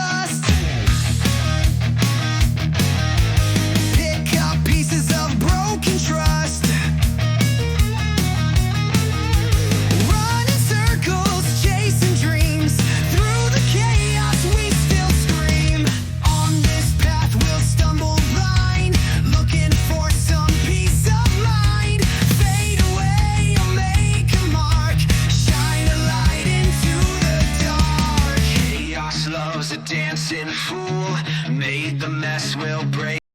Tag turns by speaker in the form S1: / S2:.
S1: dust. Pick up pieces of broken trust. Run in circles, chasing dreams. Through the chaos we still scream. On this path we'll stumble blind, looking for some peace of mind. Fade away or make a mark, shine a light into the dark. Chaos loves a dancing fool, made the mess will break.